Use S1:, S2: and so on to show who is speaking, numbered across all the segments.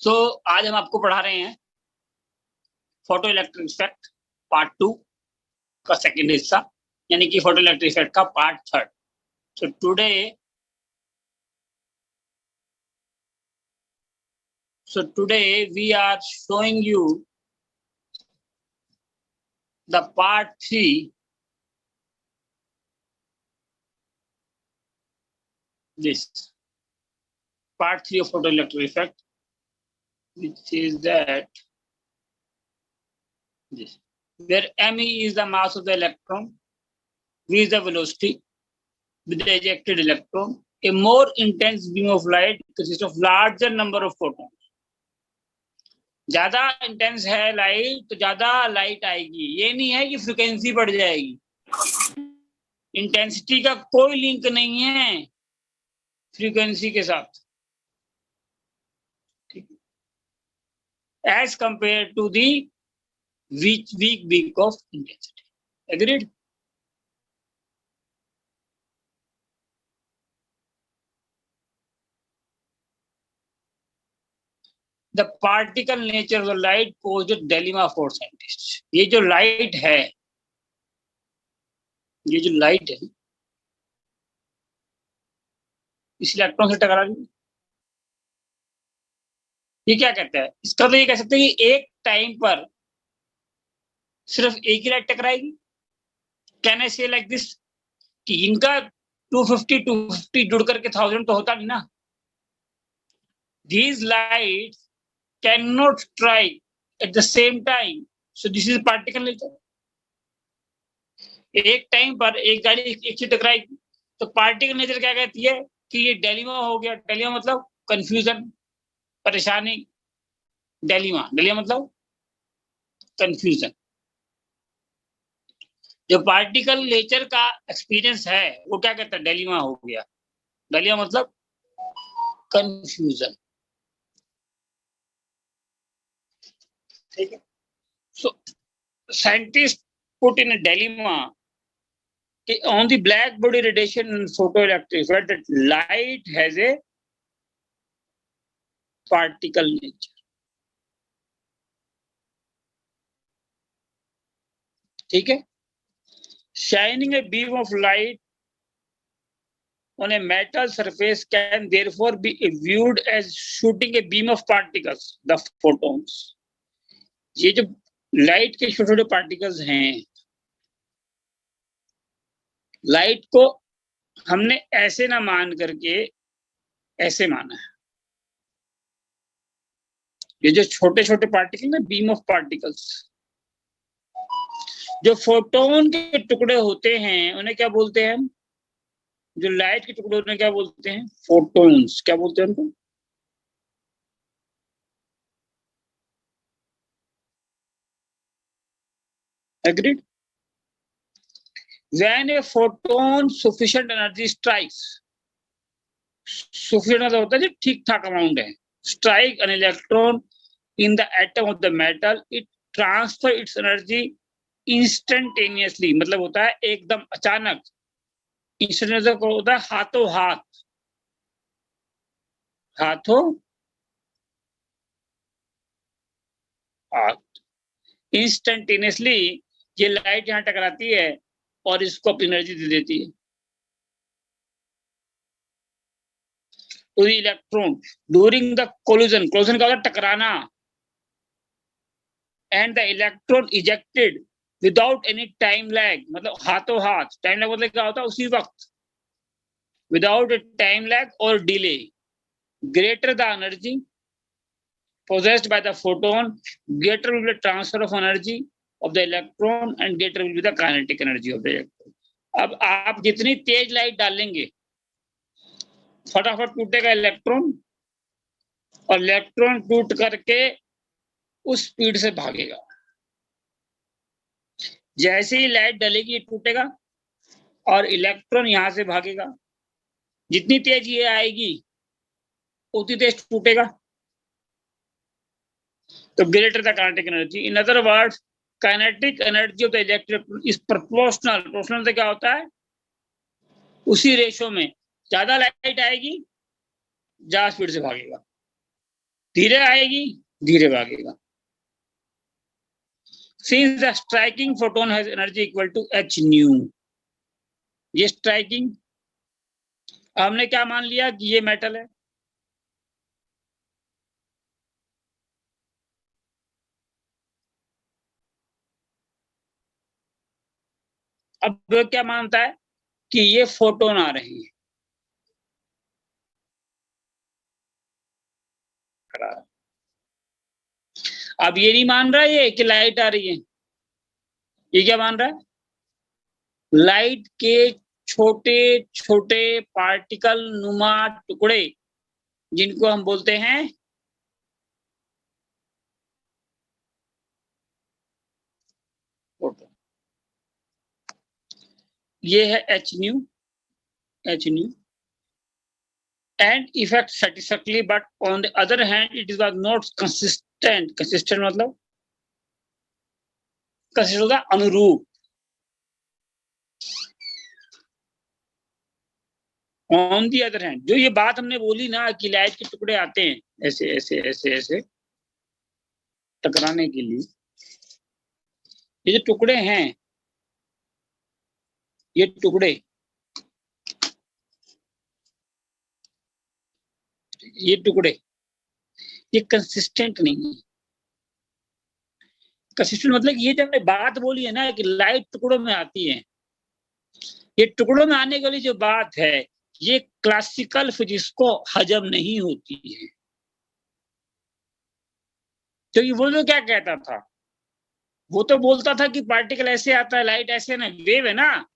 S1: सो आज हम आपको पढ़ा रहे हैं फोटो इलेक्ट्रिक इफेक्ट पार्ट 2 का सेकंड हिस्सा, यानी कि फोटो इलेक्ट्रिक इफेक्ट का part 3rd। So today we are showing you the part 3, this part 3 of photoelectric effect, which is that this, where me is the mass of the electron, v is the velocity with the ejected electron. A more intense beam of light consists of larger number of photons. ज्यादा intense है light तो ज्यादा light आएगी, ये नहीं है कि frequency बढ़ जाएगी। इंटेंसिटी का कोई लिंक नहीं है फ्रीक्वेंसी के साथ, as compare to the weak weak of intensity. Agreed? The particle nature of the light pose dilemma for scientist. ये जो लाइट है, ये जो लाइट है इस इलेक्ट्रॉन से टकरा रही है, ये क्या कहता है? इसका तो ये कह सकते हैं कि एक टाइम पर सिर्फ एक ही लाइट टकराएगी। कैन आई से लाइक दिस कि इनका 250 जुड़ करके 1000 तो होता नहीं ना। These lights cannot strike at the same time, so this is particle nature. एक टाइम पर एक गाड़ी एक से टकराएगी तो पार्टिकल नेचर क्या कहती है कि ये डेलिमा हो गया। डेलिमा मतलब कंफ्यूजन, परेशानी। डेलिमा मतलब कंफ्यूजन। जो पार्टिकल नेचर का एक्सपीरियंस है वो क्या कहता है? डेलिमा हो गया। डेलिमा मतलब कंफ्यूजन। ठीक है। So scientists put in a dilemma on the black body radiation and photoelectric effect that light has a particle nature. ठीक है। Shining a beam of light on a metal surface can therefore be viewed as shooting a beam of particles, the photons. ये जो light के छोटे छोटे particles हैं, light को हमने ऐसे ना मान करके ऐसे माना है। ये जो छोटे छोटे पार्टिकल ना, बीम ऑफ पार्टिकल्स, जो फोटोन के टुकड़े होते हैं उन्हें क्या बोलते हैं? जो लाइट के टुकड़े उन्हें क्या बोलते हैं? फोटोन्स। क्या बोलते हैं उनको? Agreed? When a photon sufficient energy strikes, sufficient मतलब होता है जो ठीक ठाक अमाउंट है, strike an electron in the atom of the metal, it transfer its energy instantaneously, मतलब होता है एकदम अचानक। इंस्टेंटेनियस होता है हाथों हाथ, हाथों हाथ। इंस्टेंटेनियसली ये लाइट यहाँ टकराती है और इसको अपनी एनर्जी दे देती है। तो electron during the collision, collision का होता है टकराना, and the electron ejected without any time lag, मतलब हाथों हाथ। टाइम लैग मतलब क्या होता है? उसी वक्त, विदाउट ए टाइम लैग और delay. Greater the energy possessed by the photon, greater will be the transfer of energy of the electron and greater will be the kinetic energy of the electron. अब आप जितनी तेज light डालेंगे फटाफट टूटेगा electron, और electron टूट करके उस स्पीड से भागेगा। जैसे ही लाइट डलेगी टूटेगा और इलेक्ट्रॉन यहां से भागेगा। जितनी तेज ये आएगी उतनी तेज टूटेगा। तो greater the kinetic energy. In other words, kinetic energy of the electron is proportional. Proportional से क्या होता है? उसी रेशो में ज्यादा लाइट आएगी ज्यादा स्पीड से भागेगा। धीरे आएगी, धीरे भागेगा। Since the striking photon has energy equal to h nu, ये स्ट्राइकिंग हमने क्या मान लिया कि ये मेटल है। अब वो क्या मानता है कि ये फोटोन आ रही है। अब ये नहीं मान रहा है कि लाइट आ रही है, ये क्या मान रहा है, लाइट के छोटे छोटे पार्टिकल नुमा टुकड़े जिनको हम बोलते हैं फोटोन। ये है H new and effect satisfactorily, but on the other hand it is not consistent मतलब consistent होगा अनुरूप। ऑन दी अदर हैंड, जो ये बात हमने बोली ना कि लाइट के टुकड़े आते हैं ऐसे ऐसे ऐसे ऐसे टकराने के लिए, ये जो टुकड़े हैं, ये टुकड़े, ये टुकड़े, ये कंसिस्टेंट नहीं है। कंसिस्टेंट मतलब ये जो हमने बात बोली है ना कि लाइट टुकड़ों में आती है, ये टुकड़ों में आने वाली जो बात है ये क्लासिकल फिजिक्स को हजम नहीं होती है। तो ये वो जो क्या कहता था, वो तो बोलता था कि पार्टिकल ऐसे आता है, लाइट ऐसे ना, वेव है ना,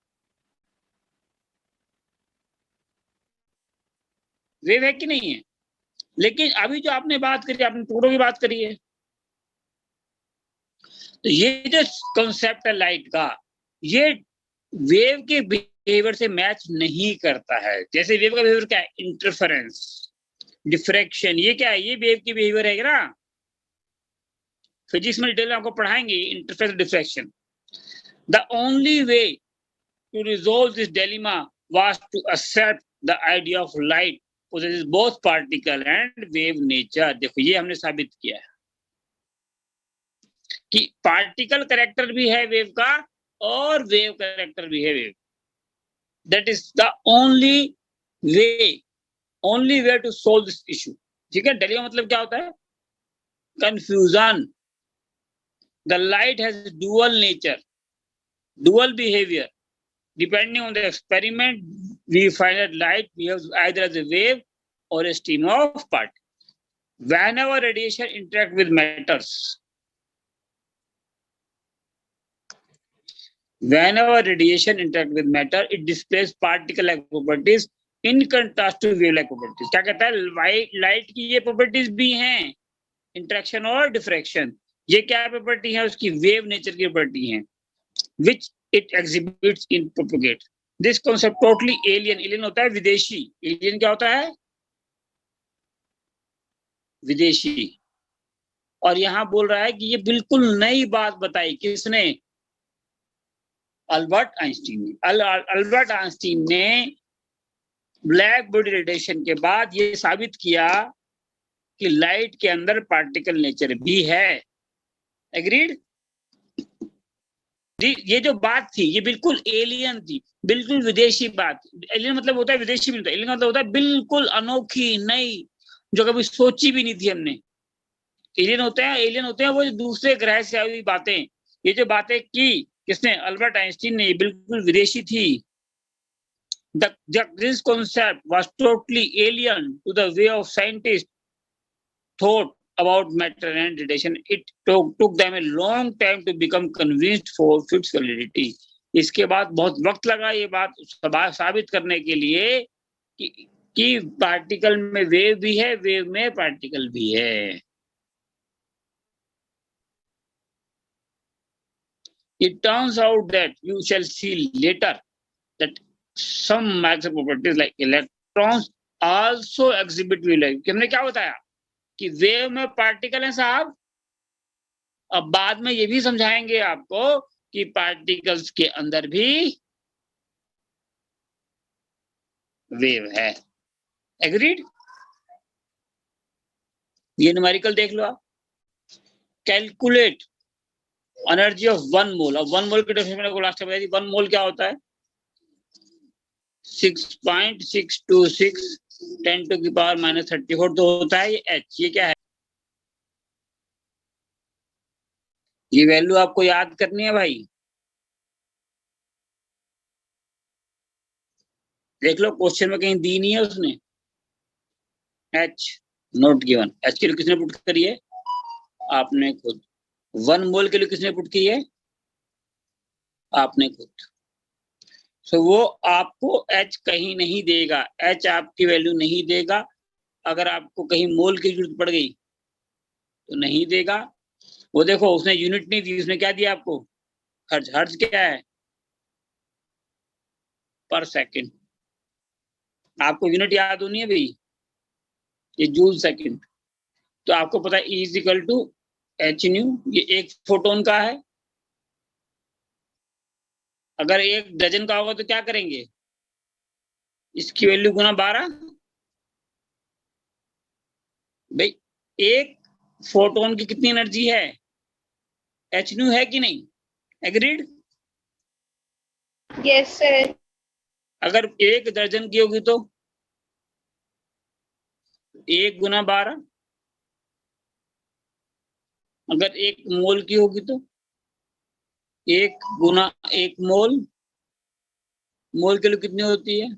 S1: वेव है कि नहीं है। लेकिन अभी जो आपने बात करी, आपने टुकड़ों की बात करी है, तो ये जो कॉन्सेप्ट है लाइट का, ये वेव के बिहेवियर से मैच नहीं करता है। जैसे वेव का बिहेवियर क्या है, इंटरफेरेंस, डिफ्रैक्शन, ये क्या है, ये वेव की बिहेवियर है ना, फिजिक्स में डिटेल में आपको पढ़ाएंगे interference diffraction. The only way to resolve this dilemma was to accept the idea of light possesses both particle and wave nature। देखो ये हमने साबित किया है कि पार्टिकल कैरेक्टर भी है वेव का और वेव कैरेक्टर भी है wave. That is the only way to solve this issue. ठीक है, डिलेमा मतलब क्या होता है, confusion. The light has dual nature, dual behaviour. Depending on the experiment, we find that light behaves either as a wave or a stream of particles. Whenever radiation interacts with matters, it displays particle-like properties in contrast to wave-like properties. क्या कहता है, light की ये properties भी हैं, interaction और diffraction. ये क्या प्रॉपर्टी है, उसकी वेव नेचर की प्रॉपर्टी है, which it exhibits in propagate. This concept totally alien होता है विदेशी। alien क्या होता है, विदेशी। और यहां बोल रहा है कि ये बिल्कुल नई बात बताई, किसने, अल्बर्ट आइंस्टीन ने ब्लैक बॉडी रेडिएशन के बाद ये साबित किया कि लाइट के अंदर पार्टिकल नेचर भी है। एग्रीड। ये जो बात थी ये बिल्कुल एलियन थी, बिल्कुल विदेशी बात। एलियन मतलब होता है विदेशी, भी होता है। एलियन मतलब होता है बिल्कुल अनोखी, नई, जो कभी सोची भी नहीं थी हमने। एलियन होते हैं वो दूसरे ग्रह से आई हुई बातें। ये जो बातें की किसने, अल्बर्ट आइंस्टीन ने, बिल्कुल विदेशी थी। This concept was totally alien to the way of scientists thought about matter and radiation. It took them a long time to become convinced for its validity. इसके बाद बहुत वक्त लगा ये बात साबित करने के लिए कि पार्टिकल में वेव भी है, वेव में पार्टिकल भी है। It turns out that you shall see later that some maximum properties like electrons also exhibit wave-like। हमने क्या बताया कि वेव में पार्टिकल है साहब। अब बाद में ये भी समझाएंगे आपको कि पार्टिकल्स के अंदर भी वेव है। एग्रीड। ये न्यूमेरिकल देख लो आप। कैलकुलेट एनर्जी ऑफ 1 मोल। अब 1 मोल की डेफिनेशन को लास्ट में बताई थी। 1 मोल क्या होता है? 6.626 10⁻⁻34 तो होता है ये H। ये क्या है? ये वैल्यू आपको याद करनी है भाई। देख लो क्वेश्चन में कहीं दी नहीं है उसने। H note given. H के लिए किसने पुट करी है? आपने खुद। 1 मोल के लिए किसने पुट की है? आपने खुद। सो वो आपको H कहीं नहीं देगा। H आपकी वैल्यू नहीं देगा। अगर आपको कहीं मोल की जरूरत पड़ गई तो नहीं देगा। वो देखो उसने यूनिट नहीं दी, उसने क्या दिया आपको? हर्ज। हर्ज क्या है? पर सेकंड। आपको यूनिट याद होनी है भाई, ये जूल सेकंड। तो आपको पता है E is equal to H nu. ये एक फोटोन का है। अगर एक डजन का होगा तो क्या करेंगे? इसकी वैल्यू गुना 12। भाई एक फोटोन की कितनी एनर्जी है? एच न्यू है कि नहीं? एग्रीड?
S2: Yes sir.
S1: अगर एक दर्जन की होगी तो 1 गुना 12। अगर 1 मोल की होगी तो 1 गुना 1 मोल। मोल के लिए कितनी होती है?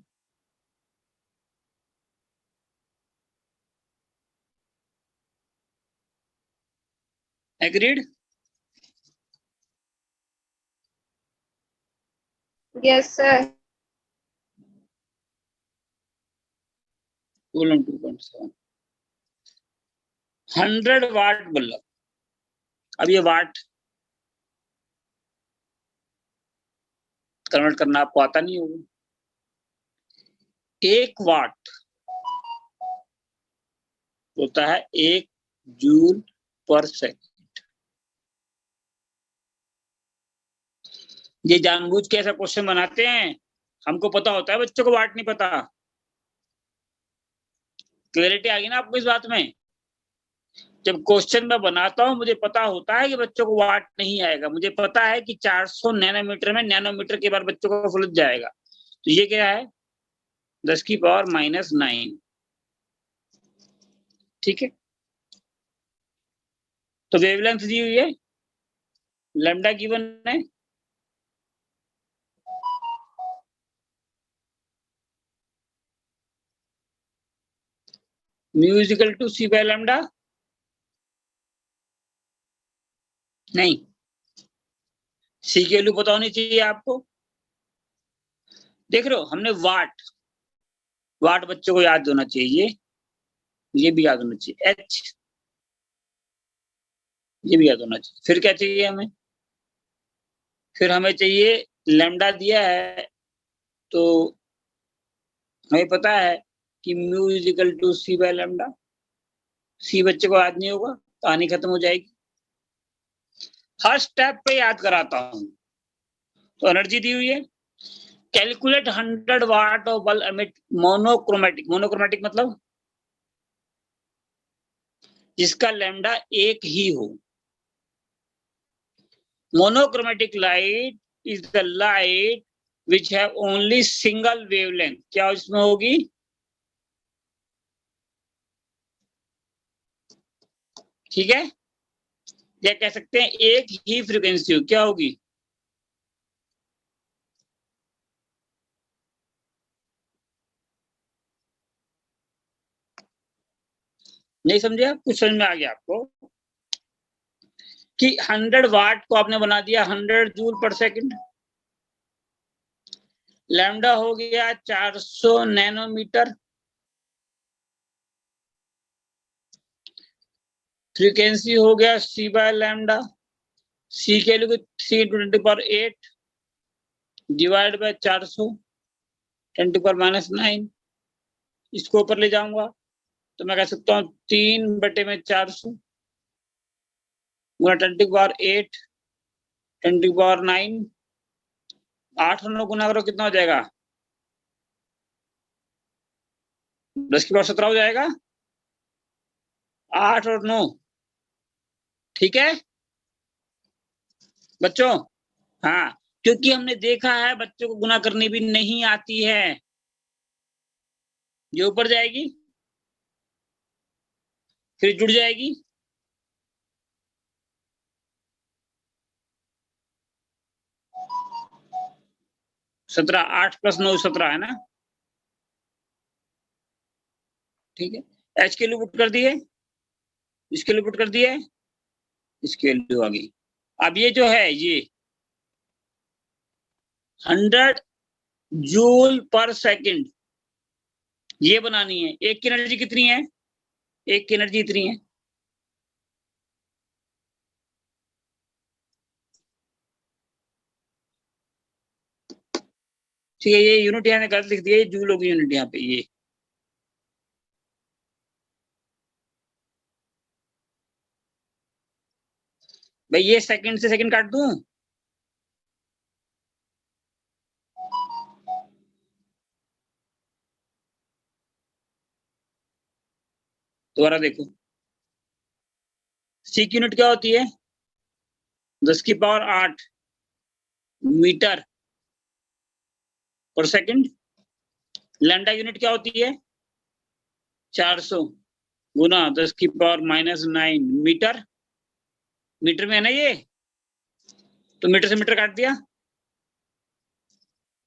S1: Agreed?
S2: Yes sir.
S1: Coulomb 2.7। 100 watt bulb. अब ये वाट कन्वर्ट करना आपको आता नहीं होगा। 1 वाट होता है 1 जूल पर सेकंड। ये जानबूझ के ऐसा क्वेश्चन बनाते हैं। हमको पता होता है, बच्चों को वाट नहीं पता। क्लैरिटी आ गई ना आपको इस बात में? जब क्वेश्चन मैं बनाता हूं मुझे पता होता है कि बच्चों को वाट नहीं आएगा। मुझे पता है कि 400 नैनोमीटर में नैनोमीटर के बाद बच्चों को फुल जाएगा। तो ये क्या है? 10⁻⁹ ठीक है। तो वेवलेंथ दी हुई है, लैम्डा गिवन है। Mu is equal to C by lambda. नहीं, C की वैल्यू पता होनी चाहिए आपको। देख रहे हो, हमने वाट। वाट बच्चों को याद होना चाहिए। ये भी याद होना चाहिए। H ये भी याद होना चाहिए। फिर क्या चाहिए हमें? फिर हमें चाहिए लैम्डा दिया है तो हमें पता है कि mu is equal to C by lambda. C बच्चे को याद नहीं होगा, कहानी खत्म हो जाएगी। हर स्टेप पे याद कराता हूं। तो एनर्जी दी हुई है। Calculate 100 watt of bulb emit monochromatic. Monochromatic मतलब जिसका लैम्डा 1 ही हो। Monochromatic light is the light which have only single wavelength. क्या इसमें होगी? ठीक है, या कह सकते हैं एक ही फ्रीक्वेंसी हो। क्या होगी? नहीं समझे आप? कुछ समझ में आ गया आपको कि 100 वाट को आपने बना दिया 100 जूल पर सेकंड। लैम्डा हो गया 400 नैनोमीटर। फ्रीक्वेंसी हो गया C बाय लैम्डा। C के लिए 3 × 10⁻8 डिवाइड बाय 400 10⁻⁹। इसको ऊपर ले जाऊंगा तो मैं कह सकता हूँ 3/400 गुना 10⁻8 10⁻9। 8 और 9 गुना करो कितना हो जाएगा? 10⁻17 हो जाएगा। 8 और 9, ठीक है बच्चों। हाँ, क्योंकि हमने देखा है बच्चों को गुना करनी भी नहीं आती है। ये ऊपर जाएगी, फिर जुड़ जाएगी, सत्रह, 8 + 9 17 है ना, ठीक है। एच के लिए पुट कर दिए, इसके लिए पुट कर दिए, इसके लिए आ गई। अब ये जो है ये 100 जूल पर सेकंड ये बनानी है। एक की एनर्जी कितनी है, एक की एनर्जी इतनी है। ठीक है, ये यूनिट यहाँ गलत लिख दिया, ये जूल होगी यूनिट यहाँ पे ये। भाई ये सेकंड से सेकंड काट दूं, दोबारा देखो। सी की यूनिट क्या होती है, 10⁸ मीटर पर सेकंड। लैम्डा यूनिट क्या होती है, 400 गुना 10⁻⁻9 मीटर। मीटर में है ना ये, तो मीटर से मीटर काट दिया,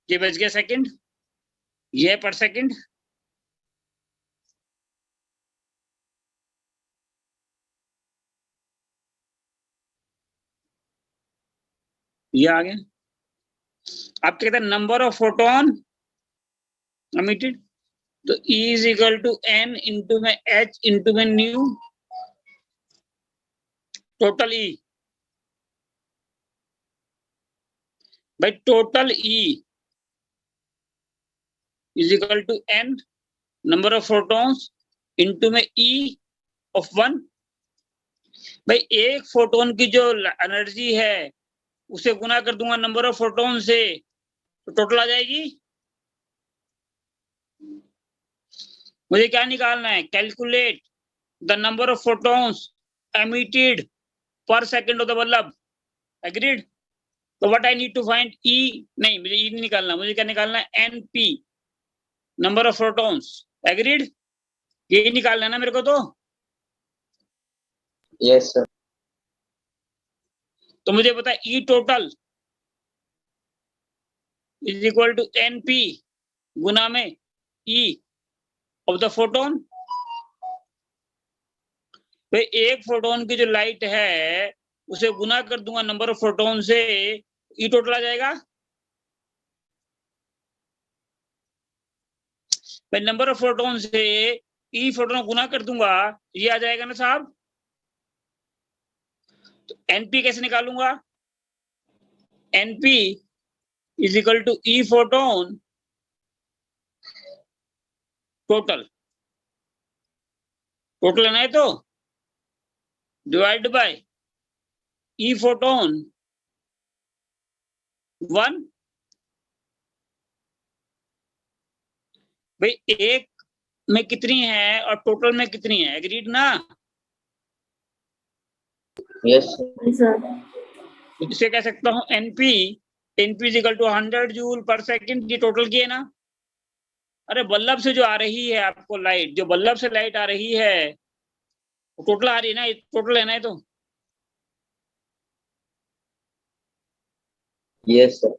S1: ये बच गया सेकंड, ये पर सेकंड। ये आ गया। अब क्या कहते हैं, नंबर ऑफ फोटोन emitted, तो E is equal to N into में H इंटू में न्यू टोटल E। भाई total E is equal to N number of photons into में E ऑफ 1। भाई एक फोटोन की जो एनर्जी है उसे गुना कर दूंगा नंबर ऑफ फोटोन से, तो टोटल आ जाएगी। मुझे क्या निकालना है, calculate the number of photons emitted per second of the bulb. Agreed. तो what I need to find E, नहीं मुझे ई नहीं निकालना, मुझे क्या निकालना है, NP number of photons. Agreed, ये निकालना है ना मेरे को तो।
S2: Yes sir.
S1: तो मुझे पता है E total is equal to NP गुना में ई ऑफ द फोटोन। भाई एक फोटोन की जो लाइट है उसे गुना कर दूंगा नंबर ऑफ फोटोन से, ई टोटल आ जाएगा। भाई नंबर ऑफ फोटोन से ई फोटोन गुना कर दूंगा, ये आ जाएगा ना साहब। तो एनपी कैसे निकालूंगा, NP is equal to E photon total, total है ना ये, तो डिवाइड बाय ई फोटोन 1। भाई एक में कितनी है और टोटल में कितनी है, एग्रीड ना।
S2: Yes sir.
S1: तो इसे कह सकता हूं NP, NP is equal to 100 joule per second, ये टोटल की है ना। अरे बल्ब से जो आ रही है आपको लाइट, जो बल्ब से लाइट आ रही है वो टोटल आ रही है ना, टोटल है ना ये तो।
S2: Yes sir.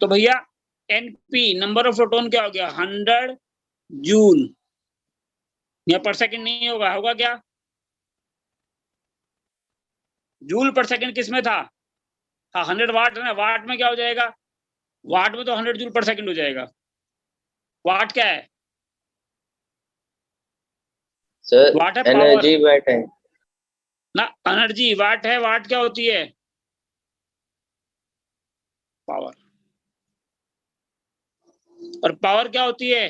S1: तो भैया एनपी नंबर ऑफ फोटोन क्या हो गया, 100 जूल, या पर सेकंड नहीं होगा, होगा क्या, जूल पर सेकंड किस में था, हाँ 100 वाट है ना, वाट में क्या हो जाएगा, वाट में तो 100 जूल पर सेकंड हो जाएगा। वाट क्या है
S2: सर
S1: वाट है पावर
S2: एनर्जी बैट है
S1: ना, एनर्जी वाट है, वाट क्या होती है, पावर। और पावर क्या होती है,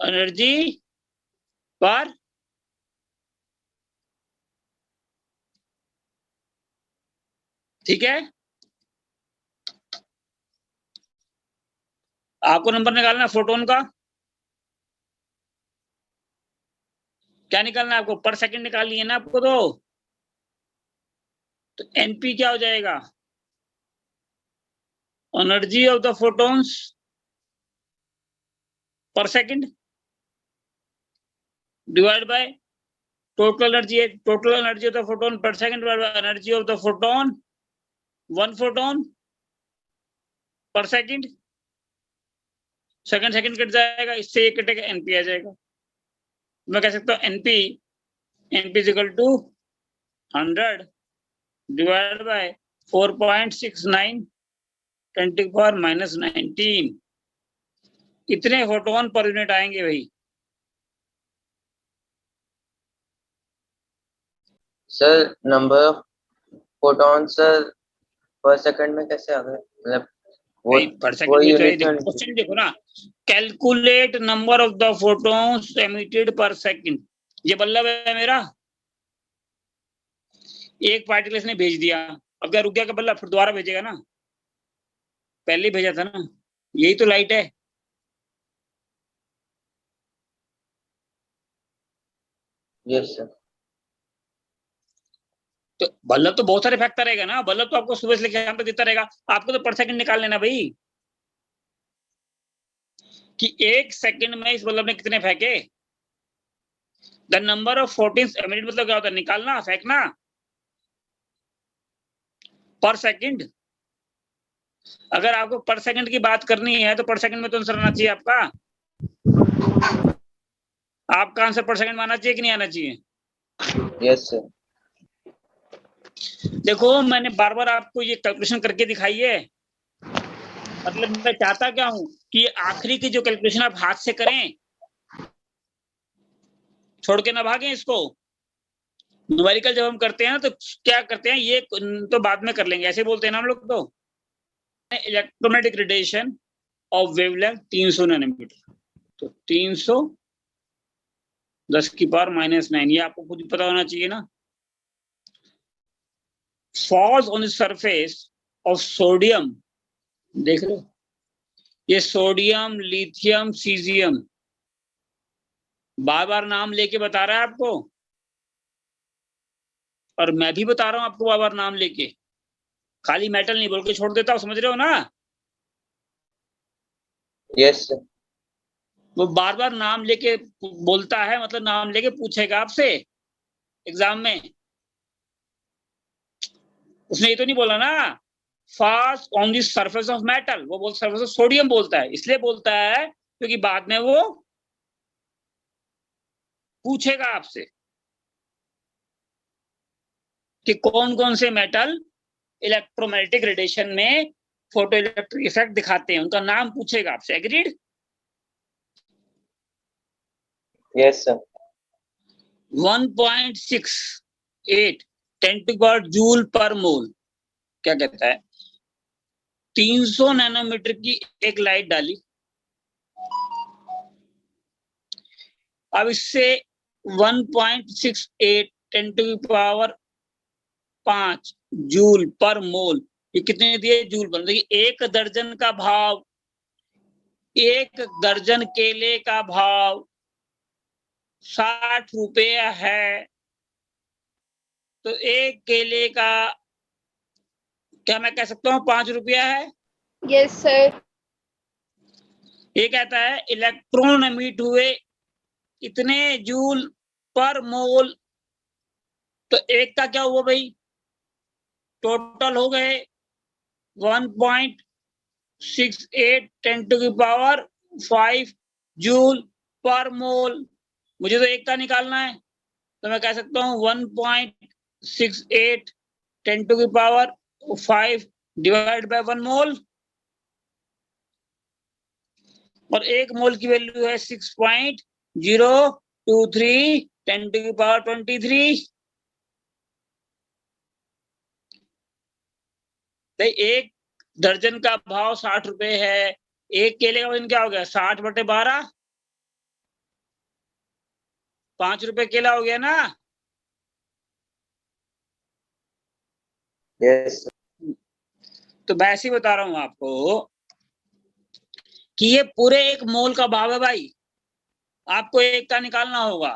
S1: एनर्जी पर, ठीक है। आपको नंबर निकालना है फोटोन का, क्या निकालना है आपको? पर सेकंड निकालनी है ना आपको। तो एनपी क्या हो जाएगा? Energy of the photons per second divide by total energy of the photon per second divide by energy of the photon, one photon per second. Second second cut जाएगा, इससे ये कटेगा, एनपी आ जाएगा। मैं कह सकता हूँ NP is equal to 100 divide by 4.69 10 to power -19। कितने फोटोन पर यूनिट आएंगे भाई?
S2: Sir number of photon sir per second में कैसे आ गए? मतलब वो
S1: पर सेकंड में तो
S2: यूनिट
S1: क्वेश्चन देखो ना, calculate number of the photons emitted पर सेकंड। ये बल्लभ है मेरा, एक पार्टिकल इसने भेज दिया, अब क्या रुक गया? बल्लभ फिर दोबारा भेजेगा ना, पहले ही भेजा था ना। यही तो लाइट है।
S2: Yes sir.
S1: तो बल्लभ तो बहुत सारे फेंकता रहेगा ना, बल्लभ तो आपको सुबह से लेकर शाम तक देता रहेगा। आपको तो पर सेकंड निकाल लेना भाई, कि एक सेकंड में इस बल्लभ ने कितने फेंके। The number of photons emitted मतलब क्या होता है? निकालना, फेंकना पर सेकंड। अगर आपको पर सेकंड की बात करनी है तो पर सेकंड में तो आंसर आना चाहिए आपका। आपका आंसर पर सेकंड में आना चाहिए कि नहीं आना चाहिए?
S2: Yes sir.
S1: देखो मैंने बार बार आपको ये कैलकुलेशन करके दिखाई है। मतलब मैं चाहता क्या हूं कि आखिरी की जो कैलकुलेशन आप हाथ से करें, छोड़ के ना भागें इसको। न्यूमेरिकल जब हम करते हैं ना तो क्या करते हैं, ये तो बाद में कर लेंगे, ऐसे बोलते हैं ना हम लोग। तो electromagnetic radiation of wavelength 300 nanometre, तो 310⁻⁹ ये आपको खुद पता होना चाहिए ना। Falls on the surface of sodium, देख लो ये सोडियम, लिथियम, सीजियम, बार बार नाम लेके बता रहा है आपको, और मैं भी बता रहा हूं आपको बार बार नाम लेके, खाली मेटल नहीं बोल के छोड़ देता हूं, समझ रहे हो ना?
S2: Yes sir.
S1: वो बार बार नाम लेके बोलता है, मतलब नाम लेके पूछेगा आपसे एग्जाम में। उसने ये तो नहीं बोला ना fast on the surface of metal, वो बोल सरफेस ऑफ सोडियम बोलता है, इसलिए बोलता है क्योंकि बाद में वो पूछेगा आपसे कि कौन कौन से मेटल इलेक्ट्रोमैग्नेटिक रेडिएशन में फोटो इलेक्ट्रिक इफेक्ट दिखाते हैं, उनका नाम पूछेगा आपसे। Agreed?
S2: Yes sir.
S1: 1.68 10 to power joule per mole क्या कहता है? 300 नैनोमीटर की एक लाइट डाली, अब इससे 1.68 10 टू पावर 5 जूल पर मोल, ये कितने दिए? जूल बन रही। एक दर्जन का भाव, एक दर्जन केले का भाव 60 रुपया है, तो एक केले का क्या मैं कह सकता हूँ 5 रुपया है?
S3: Yes sir.
S1: ये कहता है इलेक्ट्रॉन एमिट हुए इतने जूल पर मोल, तो एक का क्या हुआ भाई? टोटल हो गए 1.68 10 to the power 5 joule per मोल। मुझे तो एक का निकालना है, तो मैं कह सकता हूँ 1.68 10 to the power 5 divide by 1 mole, और एक मोल की वैल्यू है 6.023 10 टू द पावर 23। भाई एक दर्जन का भाव 60 रुपए है, एक केले का वजन क्या हो गया? 60/12, 5 रुपए केला हो गया ना।
S2: यस।
S1: तो मैं ऐसे ही बता रहा हूं आपको कि ये पूरे एक मोल का भाव है भाई, आपको एक का निकालना होगा।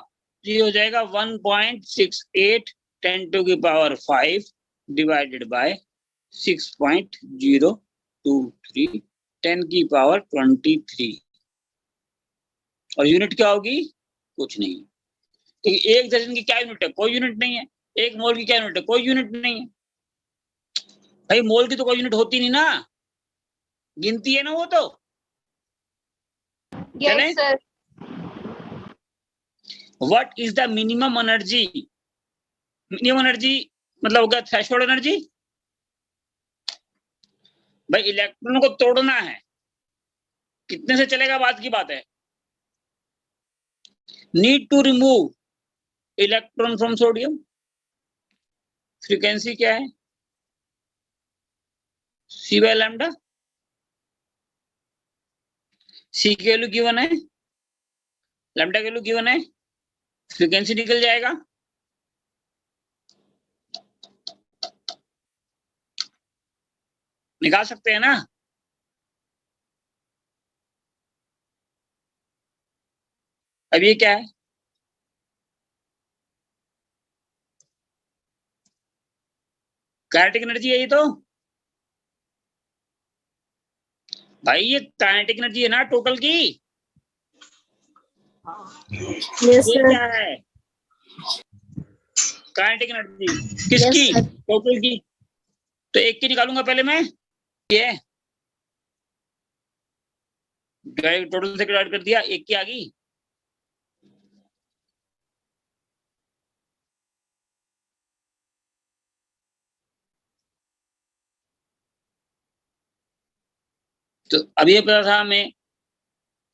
S1: ये हो जाएगा 1.68 10⁵ डिवाइडेड बाय 6.023 10⁻23 और यूनिट क्या होगी? कुछ नहीं। तो एक दर्जन की क्या यूनिट है? कोई यूनिट नहीं है। एक मोल की क्या यूनिट है? कोई यूनिट नहीं है। भाई मोल की तो कोई यूनिट होती नहीं ना, गिनती है ना वो तो। चलें?
S3: Yes sir.
S1: What is the minimum energy? Minimum energy मतलब हो गया थ्रेशोल्ड एनर्जी। भाई इलेक्ट्रॉन को तोड़ना है, कितने से चलेगा बात की बात है। Need to remove electron from sodium, frequency क्या है? C by lambda. C की वैल्यू गिवन है, लैम्डा की वैल्यू गिवन है, फ्रीक्वेंसी निकल जाएगा। निकाल सकते हैं ना? अब ये क्या है? काइनेटिक एनर्जी है ये तो। भाई ये काइनेटिक एनर्जी है ना टोटल की।
S3: यस
S1: ये
S3: सर।
S1: क्या है? काइनेटिक एनर्जी किसकी?
S3: Yes, sir.
S1: टोटल की। तो एक की निकालूंगा पहले मैं, ये टोटल से डिवाइड कर दिया, एक की आ गई। तो अब ये पता था हमें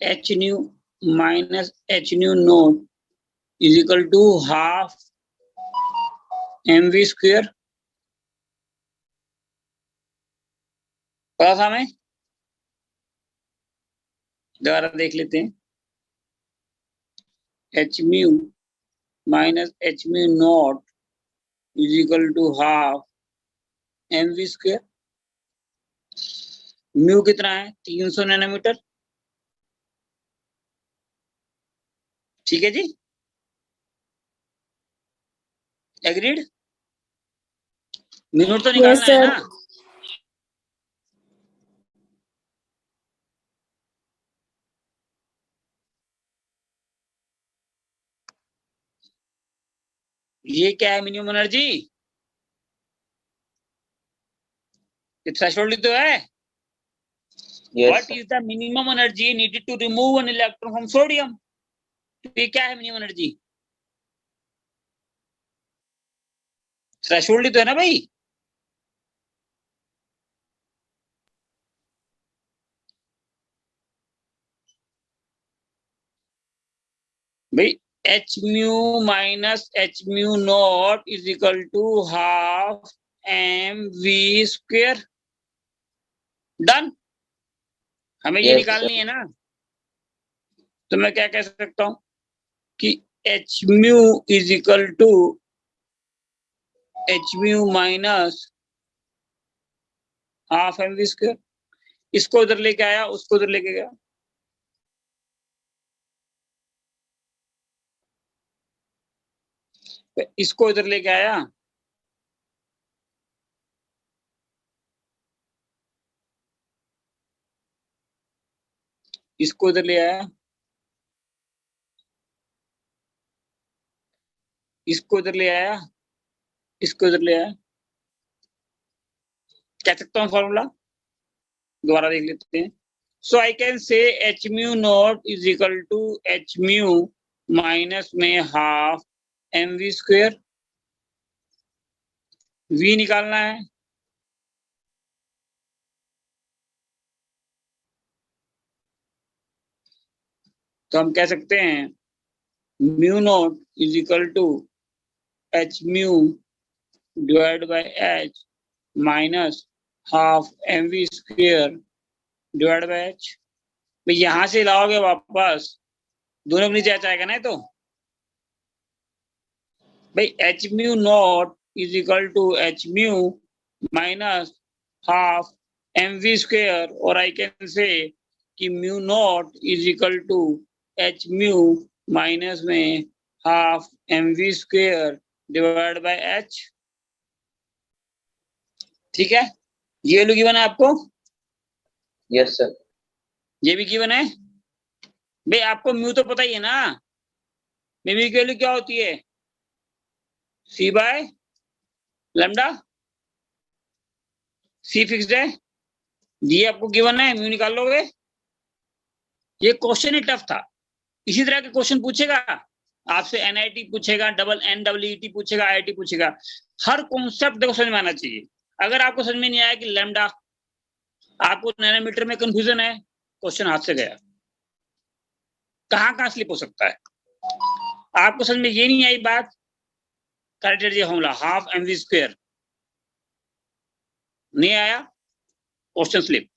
S1: H nu minus H nu nought is equal to half mv square, पता था हमें। दोबारा देख लेते हैं। H mu minus H mu not is equal to half mv square. Mu कितना है? 300 नैनोमीटर। ठीक है जी, एग्रीड। मिनट तो निकालना है
S3: sir.
S1: ना। ये क्या है? Minimum energy. ये थ्रेशोल्ड तो है।
S2: Yes,
S1: what
S2: sir.
S1: Is the minimum energy needed to remove an electron from sodium? ये क्या है मिनिमम एनर्जी? थ्रेशोल्ड तो है ना भाई। भाई H mu minus H mu not is equal to half M we square. Done. हमें ये
S2: Yes,
S1: निकालनी
S2: sir.
S1: है ना। तो मैं क्या कह सकता हूं कि h mu is equal to H mu minus half M we square. इसको उधर लेके आया, उसको उधर लेके गया। इसको इधर लेके आया, इसको इधर ले आया, इसको इधर ले आया, इसको इधर ले आया। कह सकता हूँ फॉर्मूला, दोबारा देख लेते हैं। So I can say H mu not is equal to H mu minus में half M we square. V निकालना है, तो हम कह सकते हैं mu not is equal to H mu divide by H minus half M we square divide by H. भाई यहां से लाओगे वापस, दोनों के नीचे आएगा ना। तो भाई H mu not is equal to H mu minus half M we square, और आई कैन से कि mu not is equal to H mu minus में half mv square divide by h। ठीक है, ये वैल्यू गिवन है आपको?
S2: Yes sir.
S1: ये भी गिवन है भाई। आपको म्यू तो पता ही है ना, म्यू की वैल्यू क्या होती है? c by lambda. c fixed है, ये आपको गिवन है, म्यू निकाल लोगे। ये क्वेश्चन ही टफ था। इसी तरह के क्वेश्चन पूछेगा आपसे, एनआईटी पूछेगा, डबल एनडब्ल्यूईटी पूछेगा, आईआईटी पूछेगा। हर कॉन्सेप्ट देखो समझ में आना चाहिए। अगर आपको समझ में नहीं आया कि लैम्डा, आपको नैनोमीटर में कंफ्यूजन है, क्वेश्चन हाथ से गया। कहां स्लिप हो सकता है। आपको समझ में ये नहीं आई बात, criteria formula half mv square नहीं आया, क्वेश्चन स्लिप।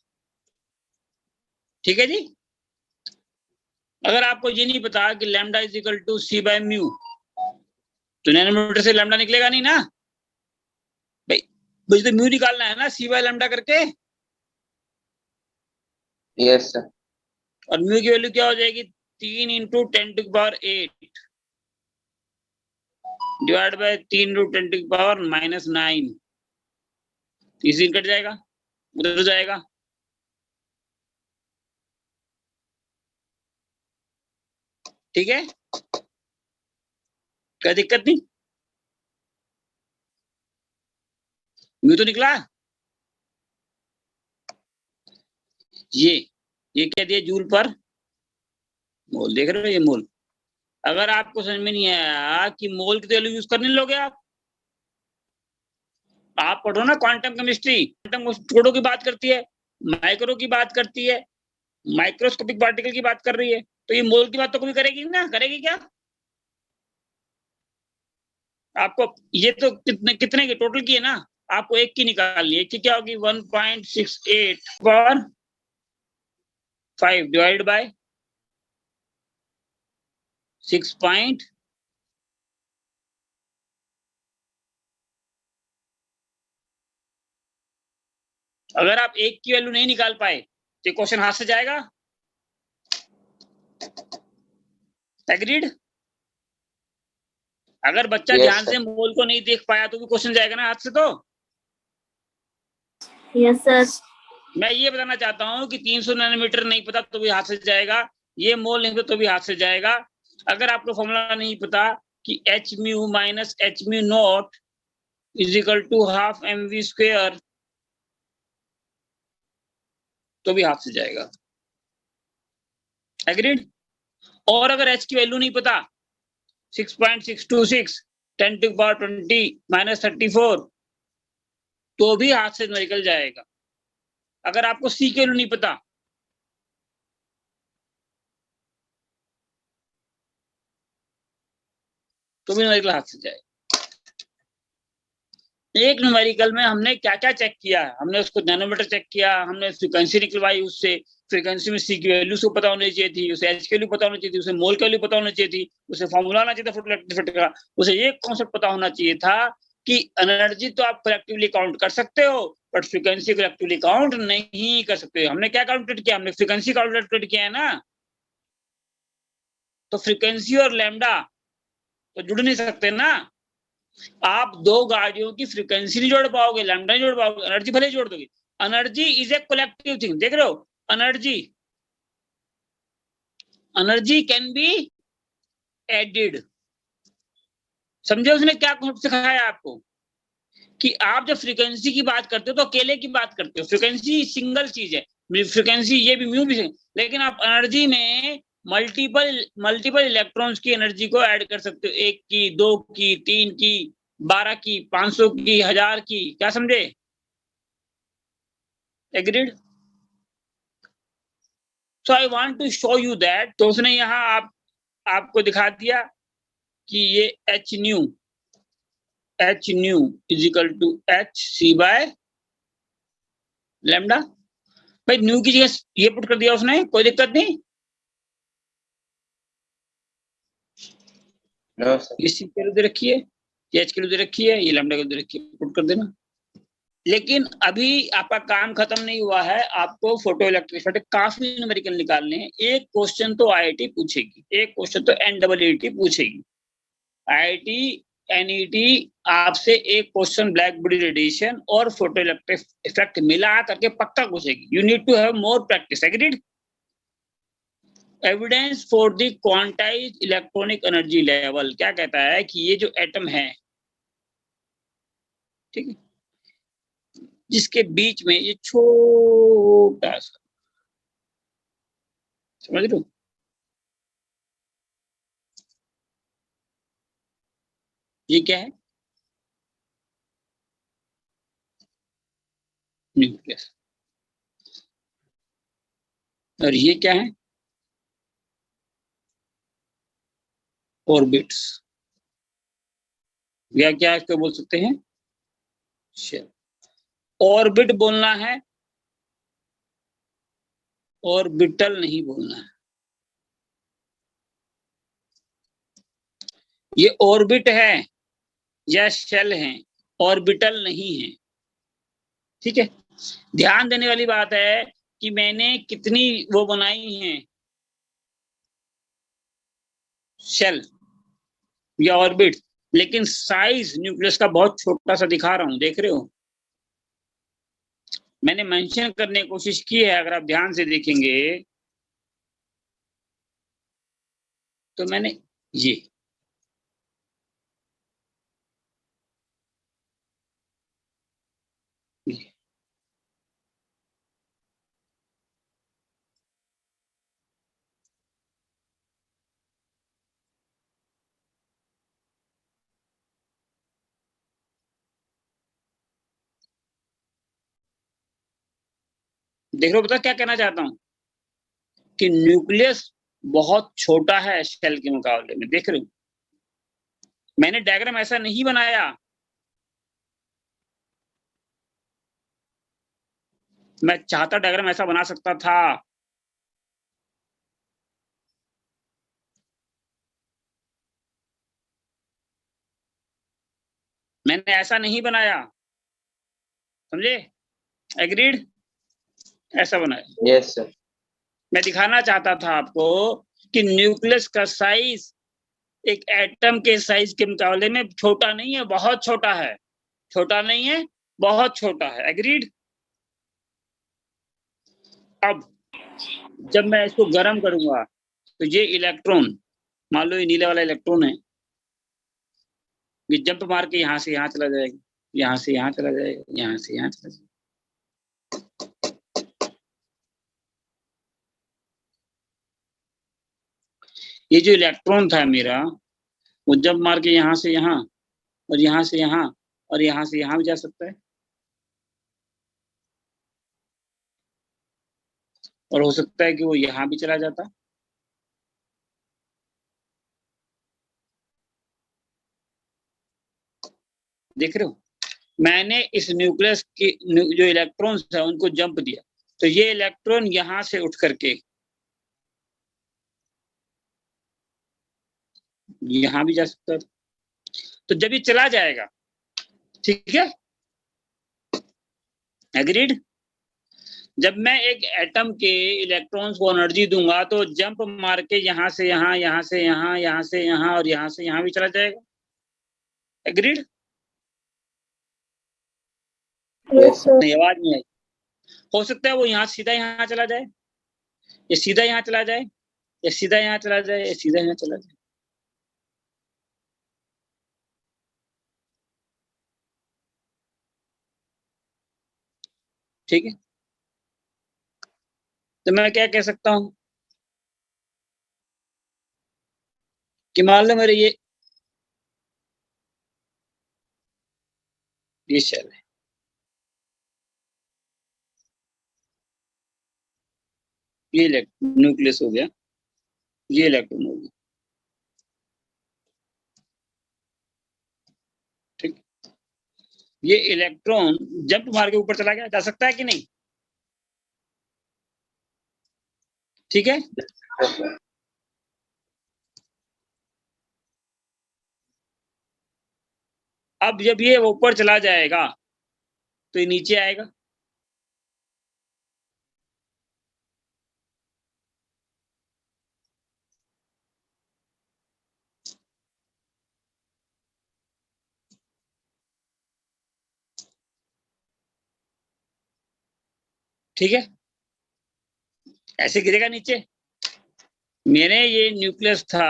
S1: ठीक है जी। अगर आपको ये नहीं पता कि lambda is equal to c by mu, तो नैनोमीटर से लैम्डा निकलेगा नहीं ना भाई। मुझे तो म्यू निकालना है ना, सी बाय लैम्डा करके।
S2: Yes sir.
S1: और म्यू की वैल्यू क्या हो जाएगी? 3 इंटू 10⁸ डिवाइड बाय 3 इंटू 10⁻⁹। तीसरी कट जाएगा, उधर जाएगा। ठीक है, क्या दिक्कत नहीं? म्यू तो निकला। ये क्या दिया जूल पर मोल, देख रहे हो ये मोल। अगर आपको समझ में नहीं आया कि मोल की वैल्यू यूज करने लोगे आप पढ़ो ना क्वांटम केमिस्ट्री। क्वांटम टुकड़ों की बात करती है, माइक्रो की बात करती है, माइक्रोस्कोपिक पार्टिकल की बात कर रही है, तो ये मोल की बात तो कभी करेगी ना, करेगी क्या? आपको ये तो कितने की टोटल की है ना, आपको एक की निकालनी है। एक की क्या होगी? 1.68 पर 5 डिवाइड बाय 6 पॉइंट। अगर आप एक की वैल्यू नहीं निकाल पाए तो क्वेश्चन हाथ से जाएगा। एग्रीड? अगर बच्चा ध्यान से मोल को नहीं देख पाया तो भी क्वेश्चन जाएगा ना हाथ से। तो
S3: यस सर।
S1: मैं ये बताना चाहता हूं कि 300 नैनोमीटर नहीं पता तो भी हाथ से जाएगा, ये मोल नहीं पता तो भी हाथ से जाएगा। अगर आपको फॉर्मूला नहीं पता कि h mu minus H mu not is equal to half mv square, तो भी हाथ से जाएगा। एग्रीड? और अगर h की वैल्यू नहीं पता 6.626 10⁻20 - 34, तो भी हाथ से निकल जाएगा। अगर आपको c की वैल्यू नहीं पता, तो भी न्यूमेरिकल हाथ से जाएगा। एक न्यूमेरिकल में हमने क्या क्या चेक किया है, हमने उसको नैनोमीटर चेक किया, हमने फ्रीक्वेंसी निकलवाई, उससे फ्रीक्वेंसी में सी की वैल्यू उसको पता होनी चाहिए थी, उसे एच की वैल्यू पता होनी चाहिए थी, उसे मोल की वैल्यू पता होनी चाहिए थी, उसे फॉर्मूला आना चाहिए था फोटोइलेक्ट्रिक का, उसे ये कॉन्सेप्ट पता होना चाहिए था कि एनर्जी तो आप कलेक्टिवली काउंट कर सकते हो बट फ्रीक्वेंसी कलेक्टिवली काउंट नहीं कर सकते। हमने क्या कैलकुलेट किया? हमने फ्रीक्वेंसी कैलकुलेट किया है ना। तो फ्रीक्वेंसी और लैम्डा तो जुड़ नहीं सकते ना। आप दो गाड़ियों की फ्रीक्वेंसी नहीं जोड़ पाओगे, लैम्डा नहीं जोड़ पाओगे, एनर्जी भले जोड़ दोगे। Energy is a collective thing, देख रहे हो? Energy can be added. समझे उसने क्या कॉन्सेप्ट सिखाया आपको कि आप जब फ्रीक्वेंसी की बात करते हो तो अकेले की बात करते हो, फ्रीक्वेंसी सिंगल चीज है, फ्रीक्वेंसी ये भी म्यू भी, लेकिन आप एनर्जी में मल्टीपल इलेक्ट्रॉन्स की एनर्जी को ऐड कर सकते हो, 1 की, 2 की, 3 की, 12 की, 500 की, 1000 की। क्या समझे? Agreed? So I want to show you that. तो उसने यहाँ आपको दिखा दिया कि ये h nu is equal to h c by lambda. भाई न्यू की जगह ये पुट कर दिया उसने, कोई दिक्कत नहीं। ये सी के लिए रखी है, ये एच के लिए रखी है, ये लैम्डा के लिए रखी है, पुट कर देना। लेकिन अभी आपका काम खत्म नहीं हुआ है, आपको फोटो इलेक्ट्रिक काफी न्यूमेरिकल निकालने हैं। एक क्वेश्चन तो आईआईटी पूछेगी, एक क्वेश्चन तो एनडब्ल्यूईटी पूछेगी। आईआईटी एनईटी आपसे एक क्वेश्चन ब्लैक बॉडी रेडिएशन और फोटो इलेक्ट्रिक इफेक्ट मिला करके पक्का पूछेगी. You need to have more practice. Agreed. Evidence for the quantize electronic energy level क्या कहता है कि ये जो एटम है, ठीक है, जिसके बीच में ये छोटा सा, समझ लो, ये क्या है? न्यूक्लियस. और ये क्या है? ऑर्बिट्स. या क्या इसको बोल सकते हैं? शेल. ऑर्बिट बोलना है, ऑर्बिटल नहीं बोलना है. ये ऑर्बिट है या शेल है, ऑर्बिटल नहीं है. ठीक है. ध्यान देने वाली बात है कि मैंने कितनी वो बनाई हैं, शेल या ऑर्बिट, लेकिन साइज न्यूक्लियस का बहुत छोटा सा दिखा रहा हूं. देख रहे हो, मैंने मेंशन करने की कोशिश की है. अगर आप ध्यान से देखेंगे तो मैंने ये देख रहे हो. पता क्या कहना चाहता हूं कि न्यूक्लियस बहुत छोटा है शेल के मुकाबले में. देख रहे हो, मैंने डायग्राम ऐसा नहीं बनाया. मैं चाहता डायग्राम ऐसा बना सकता था. मैंने ऐसा नहीं बनाया. समझे? एग्रीड. ऐसा बनाया.
S2: Yes sir.
S1: मैं दिखाना चाहता था आपको कि न्यूक्लियस का साइज एक एटम के साइज के मुकाबले में छोटा नहीं है, बहुत छोटा है. छोटा नहीं है, बहुत छोटा है. एग्रीड. अब जब मैं इसको गर्म करूंगा तो ये इलेक्ट्रॉन, मान लो ये नीले वाला इलेक्ट्रॉन है, ये जंप मार के यहां से यहां चला जाएगा, यहां से यहां चला जाएगा, यहां से यहां चला जाएगा. ये जो इलेक्ट्रॉन था मेरा, वो जंप मार के यहां से यहां और यहां से यहां और यहां से यहां भी जा सकता है, और हो सकता है कि वो यहां भी चला जाता. देख रहे हो, मैंने इस न्यूक्लियस की जो इलेक्ट्रॉन्स है उनको जंप दिया, तो ये इलेक्ट्रॉन यहां से उठ करके यहां भी जा सकता है. तो जब ये चला जाएगा, ठीक है, एग्रीड. जब मैं एक एटम के इलेक्ट्रॉन्स को एनर्जी दूंगा तो जंप मार के यहां से यहां, यहां से यहां, यहां से यहां और यहां से यहां भी चला जाएगा. एग्रीड.
S2: Yes sir.
S1: नहीं, आवाज नहीं आई. हो सकता है वो यहाँ सीधा यहाँ चला जाए, या सीधा यहाँ चला जाए, या सीधा यहाँ चला जाए, या सीधा यहाँ चला जाए. ठीक है. तो मैं क्या कह सकता हूँ कि मान लो मेरे ये शेल है, ये न्यूक्लियस हो गया, ये इलेक्ट्रॉन हो गया. ठीक. ये इलेक्ट्रॉन जंप मार के ऊपर चला गया, जा सकता है कि नहीं? ठीक है. अब जब ये ऊपर चला जाएगा तो ये नीचे आएगा. ठीक है, ऐसे गिरेगा नीचे। मैंने ये न्यूक्लियस था,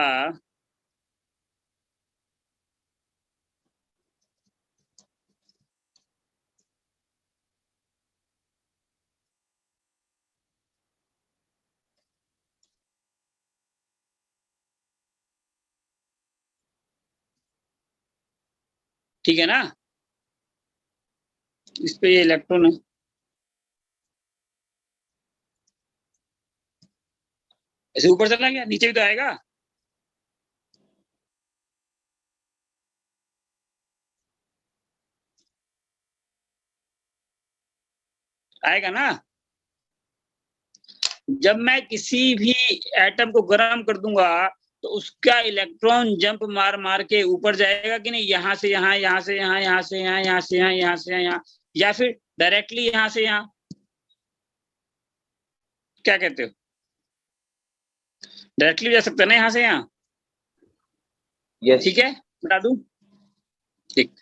S1: ठीक है ना, इस पे ये इलेक्ट्रॉन है, ऐसे ऊपर चला गया, नीचे भी तो आएगा। आएगा ना। जब मैं किसी भी एटम को गर्म कर दूंगा तो उसका इलेक्ट्रॉन जंप मार मार के ऊपर जाएगा कि नहीं, यहां से यहाँ, यहाँ से यहाँ, यहाँ से यहाँ, यहाँ से यहाँ, यहाँ से यहाँ, या फिर डायरेक्टली यहाँ से यहाँ, क्या कहते हो? डायरेक्टली जा सकते हैं ना यहाँ से यहाँ।
S2: यस
S1: ठीक है, बता दूं, ठीक।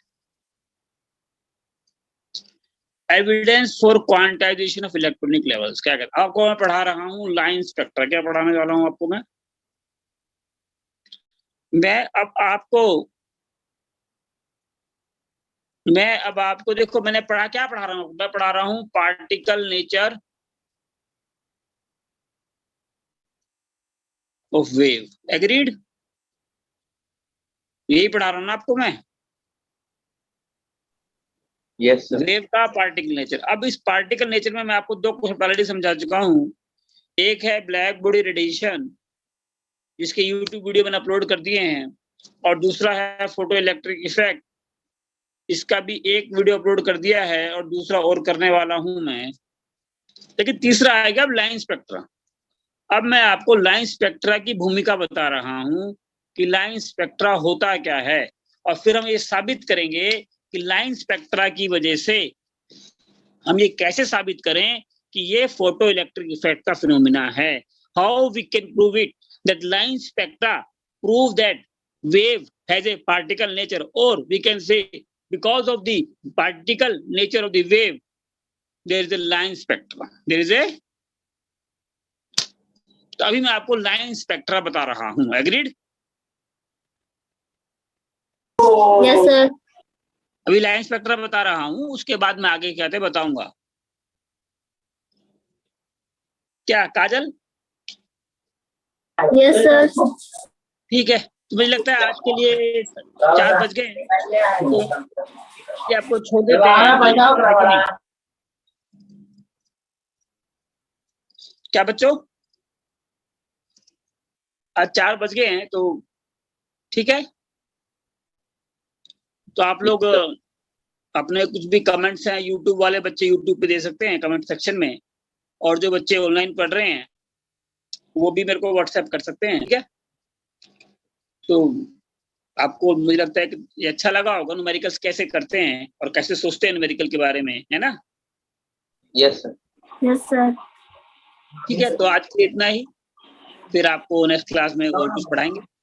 S1: Evidence for quantization of electronic levels, क्या कहते हैं? आपको मैं पढ़ा रहा हूँ लाइन स्पेक्ट्रा, क्या पढ़ाने वाला हूँ आपको मैं अब आपको देखो, मैंने पढ़ा, क्या पढ़ा रहा हूँ? मैं पढ़ा रहा हूँ particle nature of wave, agreed? यही पढ़ा रहा हूँ ना आपको मैं,
S2: यस सर।
S1: वेव का पार्टिकल नेचर। अब इस पार्टिकल नेचर में मैं आपको दो क्वेश्चन ऑलरेडी समझा चुका हूँ। एक है ब्लैक बॉडी रेडिएशन, जिसके यूट्यूब वीडियो मैंने अपलोड कर दिए हैं, और दूसरा है फोटो इलेक्ट्रिक इफेक्ट, इसका भी एक वीडियो अपलोड कर दिया है और दूसरा और करने वाला हूं मैं। लेकिन तीसरा आएगा अब लाइन स्पेक्ट्रा। अब मैं आपको लाइन स्पेक्ट्रा की भूमिका बता रहा हूं कि लाइन स्पेक्ट्रा होता क्या है, और फिर हम ये साबित करेंगे कि लाइन स्पेक्ट्रा की वजह से, हम ये कैसे साबित करें कि ये फोटो इलेक्ट्रिक इफेक्ट का फिनोमिना है। How we can prove it that line spectra prove that wave has a particle nature, or we can say because of the particle nature of the wave there is a line spectra, there is a, तो अभी मैं आपको line spectra बता रहा हूं, agreed?
S3: Yes sir.
S1: अभी line spectra बता रहा हूं, उसके बाद मैं आगे क्या थे बताऊंगा। क्या काजल?
S3: Yes sir.
S1: ठीक है, तो मुझे लगता है आज के लिए 4 बज गए, तो ये आपको छोड़ देते हैं। क्या बच्चों, आज 4 बज गए हैं, तो ठीक है, तो आप लोग अपने कुछ भी कमेंट्स हैं, यूट्यूब वाले बच्चे यूट्यूब पे दे सकते हैं कमेंट सेक्शन में, और जो बच्चे ऑनलाइन पढ़ रहे हैं वो भी मेरे को व्हाट्सएप कर सकते हैं, ठीक है? तो आपको, मुझे लगता है कि ये अच्छा लगा होगा न्यूमेरिकल्स कैसे करते हैं और कैसे सोचते हैं न्यूमेरिकल के बारे में, है ना?
S2: Yes sir.
S3: Yes sir.
S1: ठीक है, तो आज के लिए इतना ही, फिर आपको नेक्स्ट क्लास में और कुछ पढ़ाएंगे।